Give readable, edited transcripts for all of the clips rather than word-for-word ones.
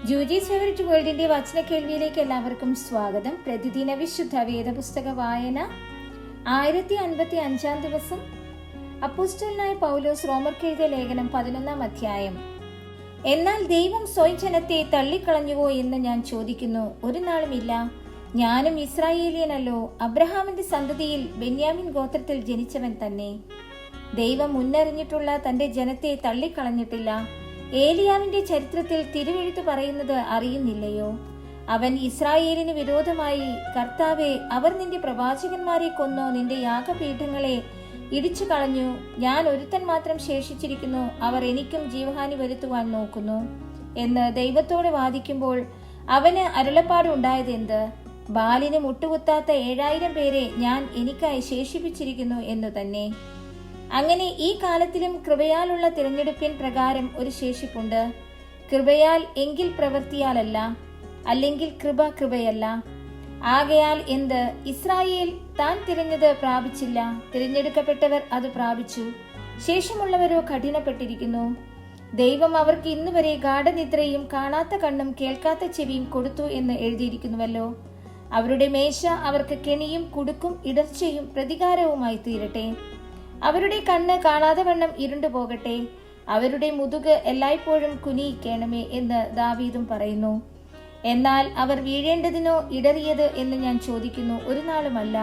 ജൂജീസ് favourite വേൾഡിന്റെ വചന കേൾവിയിലേക്ക് എല്ലാവർക്കും സ്വാഗതം. പ്രതിദിന വിശുദ്ധ വേദപുസ്തക വായന 1055 ദിവസം. അപ്പോസ്തലനായ പൗലോസ് റോമർക്ക് എഴുതിയ ലേഖനം 11 അധ്യായം. എന്നാൽ ദൈവം സ്വജനത്തെ തള്ളിക്കളഞ്ഞുവോ എന്ന് ഞാൻ ചോദിക്കുന്നു. ഒരു നാളുമില്ല. ഞാനും ഇസ്രായേലിയനല്ലോ, അബ്രഹാമിന്റെ സന്തതിയിൽ ബെന്യാമിൻ ഗോത്രത്തിൽ ജനിച്ചവൻ തന്നെ. ദൈവം മുന്നറിഞ്ഞിട്ടുള്ള തന്റെ ജനത്തെ തള്ളിക്കളഞ്ഞിട്ടില്ല. ഏലിയാവിന്റെ ചരിത്രത്തിൽ തിരുവെഴുത്ത് പറയുന്നത് അറിയുന്നില്ലയോ? അവൻ ഇസ്രായേലിന് വിരോധമായി, കർത്താവേ, അവർ നിന്റെ പ്രവാചകന്മാരെ കൊന്നോ, നിന്റെ യാഗപീഠങ്ങളെ ഇടിച്ചു കളഞ്ഞു. ഞാൻ ഒരുത്തൻ മാത്രം ശേഷിച്ചിരിക്കുന്നു, അവർ എനിക്കും ജീവഹാനി വരുത്തുവാൻ നോക്കുന്നു എന്ന് ദൈവത്തോട് വാദിക്കുമ്പോൾ അവന് അരുളപ്പാടുണ്ടായതെന്ത്? ബാലിന് മുട്ടുകുത്താത്ത 7000 പേരെ ഞാൻ എനിക്കായി ശേഷിപ്പിച്ചിരിക്കുന്നു എന്നു തന്നെ. അങ്ങനെ ഈ കാലത്തിലും കൃപയാലുള്ള തിരഞ്ഞെടുപ്പിൻ പ്രകാരം ഒരു ശേഷിപ്പുണ്ട്. കൃപയാൽ എങ്കിൽ പ്രവൃത്തിയാലല്ല, അല്ലെങ്കിൽ കൃപയല്ല. ആകയാൽ എന്ത്? ഇസ്രായേൽ താൻ തിരഞ്ഞത് പ്രാപിച്ചില്ല, തിരഞ്ഞെടുക്കപ്പെട്ടവർ അത് പ്രാപിച്ചു. ശേഷമുള്ളവരോ കഠിനപ്പെട്ടിരിക്കുന്നു. ദൈവം അവർക്ക് ഇന്നുവരെ ഗാഢനിദ്രയും കാണാത്ത കണ്ണും കേൾക്കാത്ത ചെവിയും കൊടുത്തു എന്ന് എഴുതിയിരിക്കുന്നുവല്ലോ. അവരുടെ മേശ അവർക്ക് കെണിയും കുടുക്കും ഇടർച്ചയും പ്രതികാരവുമായി തീരട്ടെ. അവരുടെ കണ്ണ് കാണാതെ വണ്ണം ഇരുണ്ടു പോകട്ടെ. അവരുടെ മുതുക് എല്ലായ്പ്പോഴും കുനിയിക്കണമേ എന്ന് ദാവീദും പറയുന്നു. എന്നാൽ അവർ വീഴേണ്ടതിനോ ഇടറിയത് എന്ന് ഞാൻ ചോദിക്കുന്നു. ഒരു നാളുമല്ല.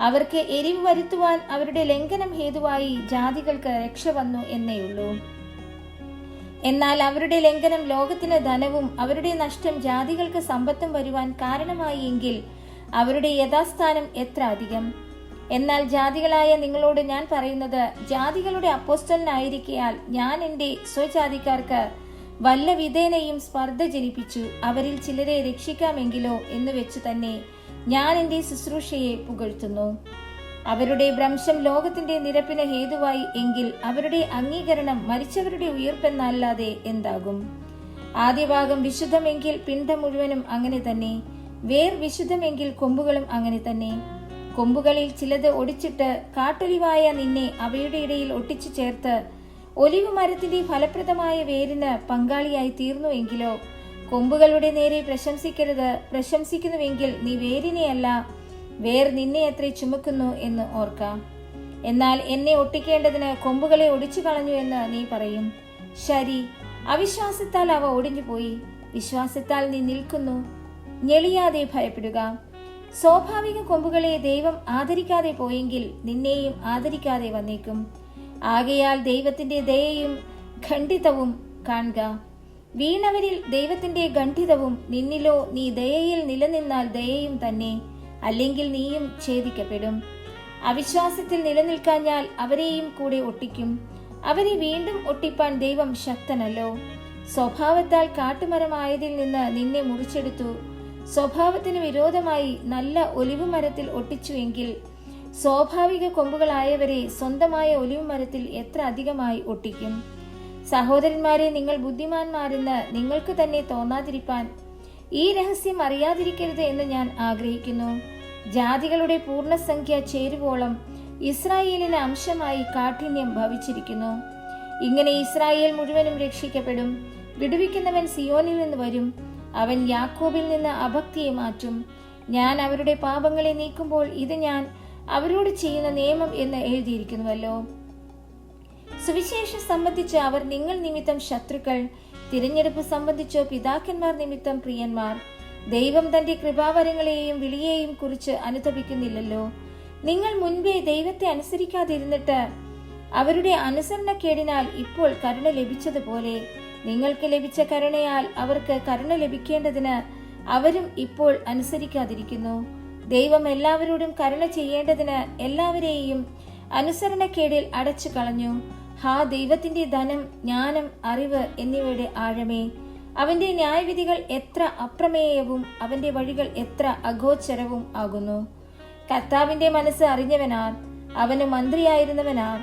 അവർക്ക് എരിവ് വരുത്തുവാൻ അവരുടെ ലംഘനം ഹേതുവായി ജാതികൾക്ക് രക്ഷ വന്നു എന്നേയുള്ളൂ. എന്നാൽ അവരുടെ ലംഘനം ലോകത്തിന് ധനവും അവരുടെ നഷ്ടം ജാതികൾക്ക് സമ്പത്തും വരുവാൻ കാരണമായി എങ്കിൽ അവരുടെ യഥാസ്ഥാനം എത്ര അധികം. എന്നാൽ ജാതികളായ നിങ്ങളോട് ഞാൻ പറയുന്നത്, ജാതികളുടെ അപ്പോസ്തലനായിരിക്കയാൽ ഞാൻ എൻ്റെ സ്വജാതിക്കാർക്ക് വല്ല വിധേനയും സ്പർദ്ധ ജനിപ്പിച്ചു. അവരിൽ ചിലരെ രക്ഷിക്കാമെങ്കിലോ എന്ന് വെച്ചു തന്നെ ഞാൻ എൻ്റെ ശുശ്രൂഷയെ പുകഴ്ത്തുന്നു. അവരുടെ ഭ്രംശം ലോകത്തിന്റെ നിരപ്പിന് ഹേതുവായി എങ്കിൽ അവരുടെ അംഗീകരണം മരിച്ചവരുടെ ഉയർപ്പെന്നല്ലാതെ എന്താകും? ആദ്യഭാഗം വിശുദ്ധമെങ്കിൽ പിണ്ഡം മുഴുവനും അങ്ങനെ തന്നെ. വേർ വിശുദ്ധമെങ്കിൽ കൊമ്പുകളും അങ്ങനെ തന്നെ. കൊമ്പുകളിൽ ചിലത് ഒടിച്ചിട്ട് കാട്ടൊലിവായ നിന്നെ അവയുടെ ഇടയിൽ ഒട്ടിച്ചു ചേർത്ത് ഒലിവ് മരത്തിന്റെ ഫലപ്രദമായ വേരിന് പങ്കാളിയായി തീർന്നു എങ്കിലോ? കൊമ്പുകളുടെ നേരെ പ്രശംസിക്കരുത്. പ്രശംസിക്കുന്നുവെങ്കിൽ നീ വേരിനെയല്ല, വേർ നിന്നെ എത്ര ചുമക്കുന്നു എന്ന് ഓർക്കാം. എന്നാൽ എന്നെ ഒട്ടിക്കേണ്ടതിന് കൊമ്പുകളെ ഒടിച്ചു കളഞ്ഞു എന്ന് നീ പറയും. ശരി, അവിശ്വാസത്താൽ അവ ഒടിഞ്ഞുപോയി. വിശ്വാസത്താൽ നീ നിൽക്കുന്നു. ഞെളിയാതെ ഭയപ്പെടുക. സ്വാഭാവിക കൊമ്പുകളെ ദൈവം ആദരിക്കാതെ പോയെങ്കിൽ നിന്നെയും ആദരിക്കാതെ വന്നേക്കും. ആകയാൽ ദൈവത്തിന്റെ ദയയും ഖണ്ഡിതവും കാണുക. വീണവരിൽ ദൈവത്തിന്റെ ഖണ്ഡിതവും, നിന്നിലോ നീ ദയയിൽ നിലനിന്നാൽ ദയയും തന്നെ, അല്ലെങ്കിൽ നീയും ഛേദിക്കപ്പെടും. അവിശ്വാസത്തിൽ നിലനിൽക്കാഞ്ഞാൽ അവരെയും കൂടെ ഒട്ടിക്കും. അവരെ വീണ്ടും ഒട്ടിപ്പാൻ ദൈവം ശക്തനല്ലോ. സ്വഭാവത്താൽ കാട്ടുമരമായതിൽ നിന്ന് നിന്നെ മുറിച്ചെടുത്തു. സ്വഭാവത്തിന് വിരോധമായി നല്ല ഒലിവ് മരത്തിൽ ഒട്ടിച്ചുവെങ്കിൽ സ്വാഭാവിക കൊമ്പുകളായവരെ സ്വന്തമായ ഒലിവ് മരത്തിൽ എത്ര അധികമായി ഒട്ടിക്കും. സഹോദരന്മാരെ, നിങ്ങൾ ബുദ്ധിമാന്മാരെന്ന് നിങ്ങൾക്ക് തന്നെ തോന്നാതിരിപ്പാൻ ഈ രഹസ്യം അറിയാതിരിക്കരുത് എന്ന് ഞാൻ ആഗ്രഹിക്കുന്നു. ജാതികളുടെ പൂർണ്ണസംഖ്യ ചേരുവോളം ഇസ്രായേലിന് അംശമായി കാഠിന്യം ഭവിച്ചിരിക്കുന്നു. ഇങ്ങനെ ഇസ്രായേൽ മുഴുവനും രക്ഷിക്കപ്പെടും. വിടുവിക്കുന്നവൻ സിയോനിൽ നിന്ന് വരും. അവൻ യാക്കോബിൽ നിന്ന് അഭക്തിയെ മാറ്റും. ഞാൻ അവരുടെ പാപങ്ങളെ നീക്കുമ്പോൾ ഇത് ഞാൻ അവരോട് ചെയ്യുന്ന നിയമം എന്ന് എഴുതിയിരിക്കുന്നുവല്ലോ. സുവിശേഷം സംബന്ധിച്ച് അവർ നിങ്ങൾ നിമിത്തം ശത്രുക്കൾ, തിരഞ്ഞെടുപ്പ് സംബന്ധിച്ചോ പിതാക്കന്മാർ നിമിത്തം പ്രിയന്മാർ. ദൈവം തന്റെ കൃപാവരങ്ങളെയും വിളിയെയും കുറിച്ച് അനുതപിക്കുന്നില്ലല്ലോ. നിങ്ങൾ മുൻപേ ദൈവത്തെ അനുസരിക്കാതിരുന്നിട്ട് അവരുടെ അനുസരണക്കേടിനാൽ ഇപ്പോൾ കരുണ ലഭിച്ചതുപോലെ നിങ്ങൾക്ക് ലഭിച്ച കരുണയാൽ അവർക്ക് കരുണ ലഭിക്കേണ്ടതിന് അവരും ഇപ്പോൾ അനുസരിക്കാതിരിക്കുന്നു. ദൈവം എല്ലാവരോടും കരുണ ചെയ്യേണ്ടതിന് എല്ലാവരെയും അനുസരണക്കേടിൽ അടച്ചു കളഞ്ഞു. ദൈവത്തിന്റെ ധനം, ജ്ഞാനം, അറിവ് എന്നിവയുടെ ആഴമേ, അവന്റെ ന്യായവിധികൾ എത്ര അപ്രമേയവും അവന്റെ വഴികൾ എത്ര അഗോചരവും ആകുന്നു. കർത്താവിന്റെ മനസ്സ് അറിഞ്ഞവനാർ? അവന് മന്ത്രിയായിരുന്നവനാർ?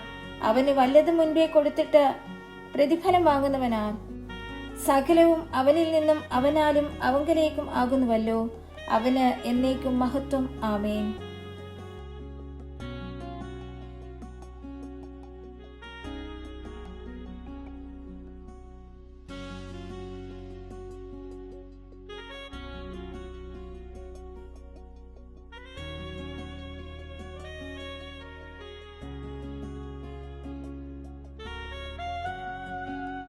അവന് വല്ലതും മുൻപേ കൊടുത്തിട്ട് പ്രതിഫലം വാങ്ങുന്നവനാർ? സകലവും അവനിൽ നിന്നും അവനാലും അവങ്കലേക്കും ആകുന്നുവല്ലോ. അവന് എന്നേക്കും മഹത്വം. ആമേൻ.